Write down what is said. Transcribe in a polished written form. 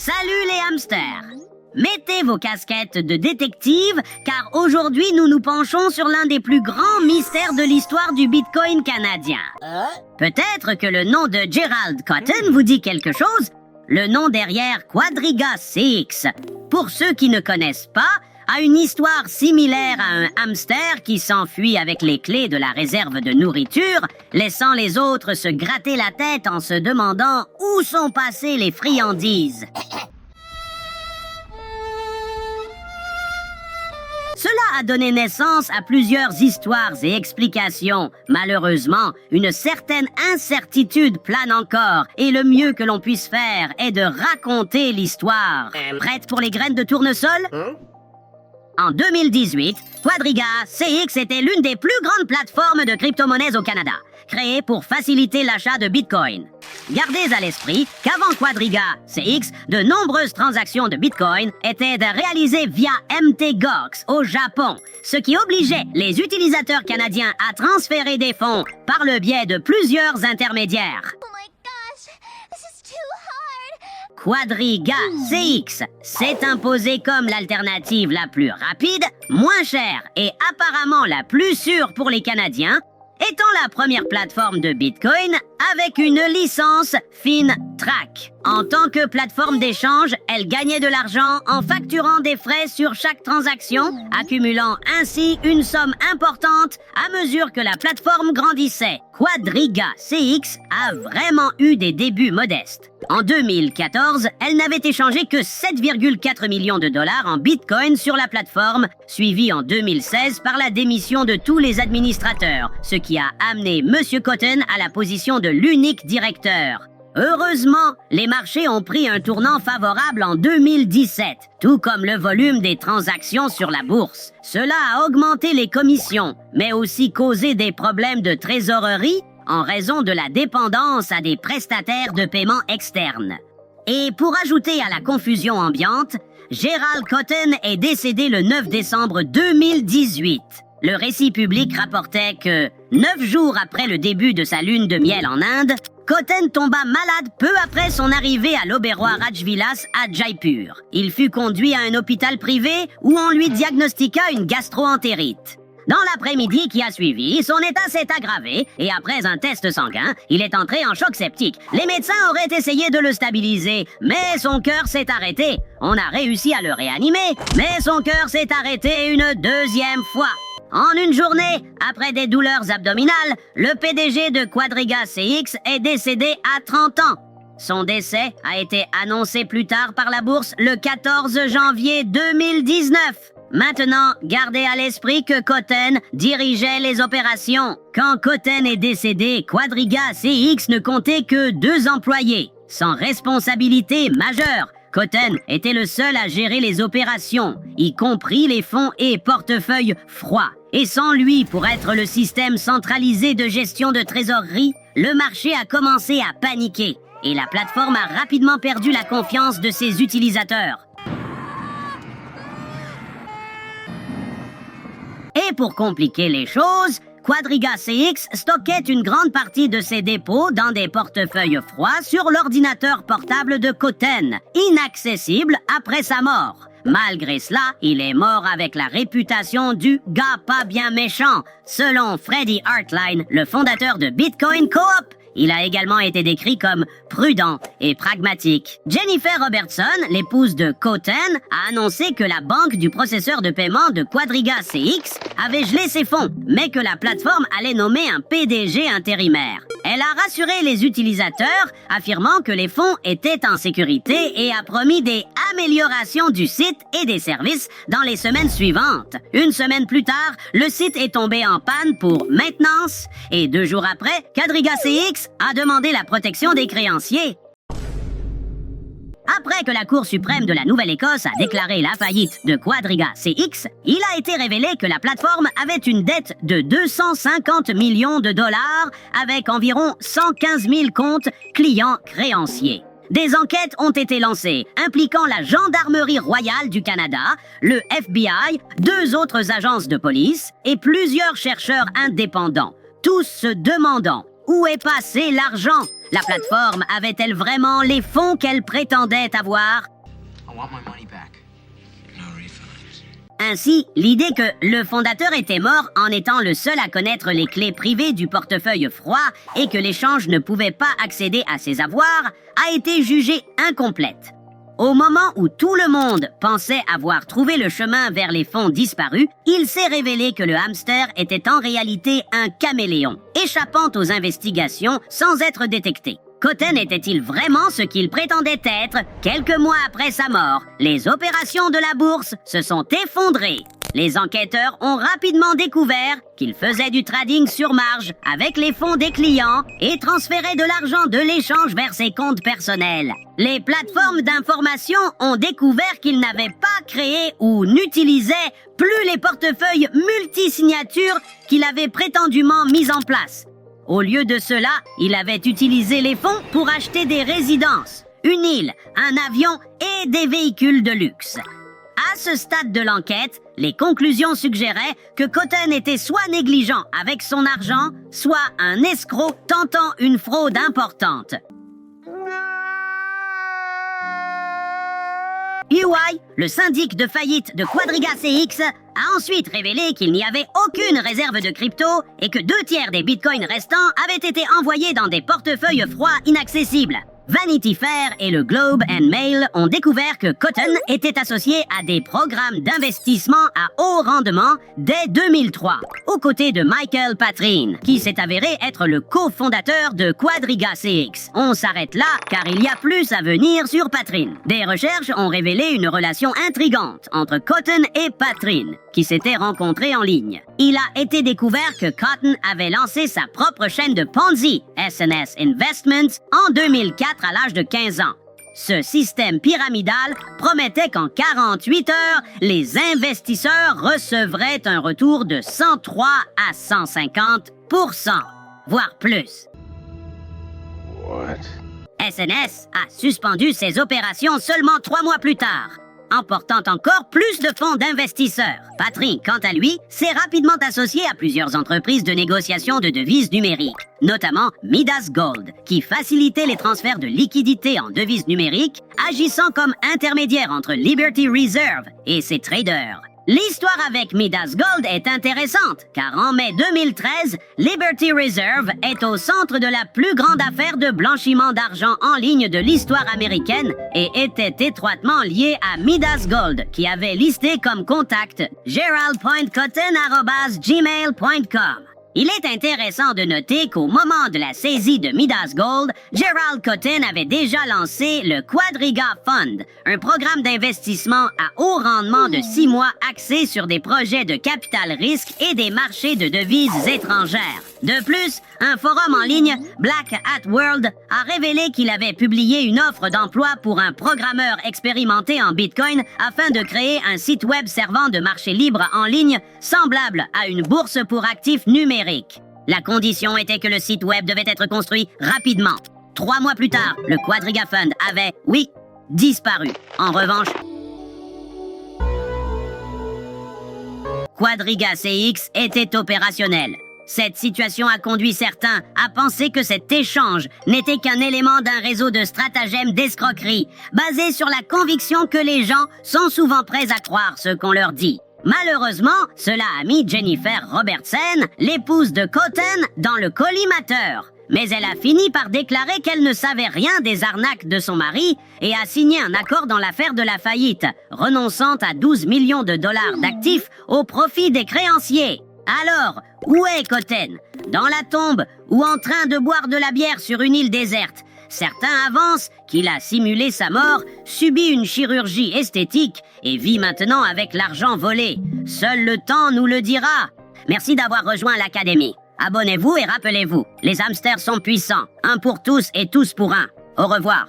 Salut les hamsters! Mettez vos casquettes de détective, car aujourd'hui nous nous penchons sur l'un des plus grands mystères de l'histoire du Bitcoin canadien. Peut-être que le nom de Gerald Cotton vous dit quelque chose, le nom derrière Quadriga CX. Pour ceux qui ne connaissent pas, a une histoire similaire à un hamster qui s'enfuit avec les clés de la réserve de nourriture, laissant les autres se gratter la tête en se demandant où sont passées les friandises. Cela a donné naissance à plusieurs histoires et explications. Malheureusement, une certaine incertitude plane encore, et le mieux que l'on puisse faire est de raconter l'histoire. Prête pour les graines de tournesol? En 2018, Quadriga CX était l'une des plus grandes plateformes de crypto-monnaies au Canada, créée pour faciliter l'achat de Bitcoin. Gardez à l'esprit qu'avant Quadriga CX, de nombreuses transactions de Bitcoin étaient réalisées via MTGOX au Japon, ce qui obligeait les utilisateurs canadiens à transférer des fonds par le biais de plusieurs intermédiaires. Quadriga CX s'est imposé comme l'alternative la plus rapide, moins chère et apparemment la plus sûre pour les Canadiens, étant la première plateforme de Bitcoin avec une licence FINTRAC. En tant que plateforme d'échange, elle gagnait de l'argent en facturant des frais sur chaque transaction, accumulant ainsi une somme importante à mesure que la plateforme grandissait. Quadriga CX a vraiment eu des débuts modestes. En 2014, elle n'avait échangé que 7,4 millions de dollars en Bitcoin sur la plateforme, suivi en 2016 par la démission de tous les administrateurs, ce qui a amené M. Cotton à la position de l'unique directeur. Heureusement, les marchés ont pris un tournant favorable en 2017, tout comme le volume des transactions sur la bourse. Cela a augmenté les commissions, mais aussi causé des problèmes de trésorerie en raison de la dépendance à des prestataires de paiement externes. Et pour ajouter à la confusion ambiante, Gerald Cotton est décédé le 9 décembre 2018. Le récit public rapportait que, 9 jours après le début de sa lune de miel en Inde, Cotton tomba malade peu après son arrivée à l'Oberoi Rajvilas à Jaipur. Il fut conduit à un hôpital privé où on lui diagnostiqua une gastro-entérite. Dans l'après-midi qui a suivi, son état s'est aggravé et après un test sanguin, il est entré en choc septique. Les médecins auraient essayé de le stabiliser, mais son cœur s'est arrêté. On a réussi à le réanimer, mais son cœur s'est arrêté une deuxième fois. En une journée, après des douleurs abdominales, le PDG de Quadriga CX est décédé à 30 ans. Son décès a été annoncé plus tard par la bourse le 14 janvier 2019. Maintenant, gardez à l'esprit que Cotton dirigeait les opérations. Quand Cotton est décédé, Quadriga CX ne comptait que 2 employés, sans responsabilité majeure. Cotton était le seul à gérer les opérations, y compris les fonds et portefeuilles froids. Et sans lui, pour être le système centralisé de gestion de trésorerie, le marché a commencé à paniquer et la plateforme a rapidement perdu la confiance de ses utilisateurs. Et pour compliquer les choses, Quadriga CX stockait une grande partie de ses dépôts dans des portefeuilles froids sur l'ordinateur portable de Cotton, inaccessible après sa mort. Malgré cela, il est mort avec la réputation du gars pas bien méchant, selon Freddie Hartline, le fondateur de Bitcoin Co-op. Il a également été décrit comme prudent et pragmatique. Jennifer Robertson, l'épouse de Cotton, a annoncé que la banque du processeur de paiement de Quadriga CX avait gelé ses fonds, mais que la plateforme allait nommer un PDG intérimaire. Elle a rassuré les utilisateurs, affirmant que les fonds étaient en sécurité et a promis des améliorations du site et des services dans les semaines suivantes. Une semaine plus tard, le site est tombé en panne pour maintenance et 2 jours après, Quadriga CX a demandé la protection des créanciers. Après que la Cour suprême de la Nouvelle-Écosse a déclaré la faillite de Quadriga CX, il a été révélé que la plateforme avait une dette de 250 millions de dollars avec environ 115 000 comptes clients créanciers. Des enquêtes ont été lancées, impliquant la Gendarmerie royale du Canada, le FBI, 2 autres agences de police et plusieurs chercheurs indépendants, tous se demandant où est passé l'argent. La plateforme avait-elle vraiment les fonds qu'elle prétendait avoir? I want my money back. No refunds. Ainsi, l'idée que le fondateur était mort en étant le seul à connaître les clés privées du portefeuille froid et que l'échange ne pouvait pas accéder à ses avoirs a été jugée incomplète. Au moment où tout le monde pensait avoir trouvé le chemin vers les fonds disparus, il s'est révélé que le hamster était en réalité un caméléon, échappant aux investigations sans être détecté. Cotton était-il vraiment ce qu'il prétendait être? Quelques mois après sa mort, les opérations de la bourse se sont effondrées. Les enquêteurs ont rapidement découvert qu'il faisait du trading sur marge avec les fonds des clients et transférait de l'argent de l'échange vers ses comptes personnels. Les plateformes d'information ont découvert qu'il n'avait pas créé ou n'utilisait plus les portefeuilles multisignatures qu'il avait prétendument mis en place. Au lieu de cela, il avait utilisé les fonds pour acheter des résidences, une île, un avion et des véhicules de luxe. À ce stade de l'enquête, les conclusions suggéraient que Cotton était soit négligent avec son argent, soit un escroc tentant une fraude importante. UI, le syndic de faillite de Quadriga CX, a ensuite révélé qu'il n'y avait aucune réserve de crypto et que 2/3 des bitcoins restants avaient été envoyés dans des portefeuilles froids inaccessibles. Vanity Fair et le Globe and Mail ont découvert que Cotton était associé à des programmes d'investissement à haut rendement dès 2003, aux côtés de Michael Patryn, qui s'est avéré être le cofondateur de Quadriga CX. On s'arrête là, car il y a plus à venir sur Patryn. Des recherches ont révélé une relation intrigante entre Cotton et Patryn, qui s'étaient rencontrés en ligne. Il a été découvert que Cotton avait lancé sa propre chaîne de Ponzi, SNS Investments, en 2004 à l'âge de 15 ans. Ce système pyramidal promettait qu'en 48 heures, les investisseurs recevraient un retour de 103 à 150%, voire plus. What? SNS a suspendu ses opérations seulement 3 mois plus tard, emportant encore plus de fonds d'investisseurs. Patryn, quant à lui, s'est rapidement associé à plusieurs entreprises de négociation de devises numériques, notamment Midas Gold, qui facilitait les transferts de liquidités en devises numériques, agissant comme intermédiaire entre Liberty Reserve et ses traders. L'histoire avec Midas Gold est intéressante, car en mai 2013, Liberty Reserve est au centre de la plus grande affaire de blanchiment d'argent en ligne de l'histoire américaine et était étroitement liée à Midas Gold, qui avait listé comme contact gerald.cotton@gmail.com. Il est intéressant de noter qu'au moment de la saisie de Midas Gold, Gerald Cotton avait déjà lancé le Quadriga Fund, un programme d'investissement à haut rendement de 6 mois axé sur des projets de capital risque et des marchés de devises étrangères. De plus, un forum en ligne, Black Hat World, a révélé qu'il avait publié une offre d'emploi pour un programmeur expérimenté en Bitcoin afin de créer un site web servant de marché libre en ligne semblable à une bourse pour actifs numériques. La condition était que le site web devait être construit rapidement. 3 mois plus tard, le Quadriga Fund avait, oui, disparu. En revanche, Quadriga CX était opérationnel. Cette situation a conduit certains à penser que cet échange n'était qu'un élément d'un réseau de stratagèmes d'escroquerie, basé sur la conviction que les gens sont souvent prêts à croire ce qu'on leur dit. Malheureusement, cela a mis Jennifer Robertson, l'épouse de Cotton, dans le collimateur. Mais elle a fini par déclarer qu'elle ne savait rien des arnaques de son mari et a signé un accord dans l'affaire de la faillite, renonçant à 12 millions de dollars d'actifs au profit des créanciers. Alors, où est Cotton? Dans la tombe ou en train de boire de la bière sur une île déserte? Certains avancent qu'il a simulé sa mort, subi une chirurgie esthétique et vit maintenant avec l'argent volé. Seul le temps nous le dira. Merci d'avoir rejoint l'Académie. Abonnez-vous et rappelez-vous, les hamsters sont puissants. Un pour tous et tous pour un. Au revoir.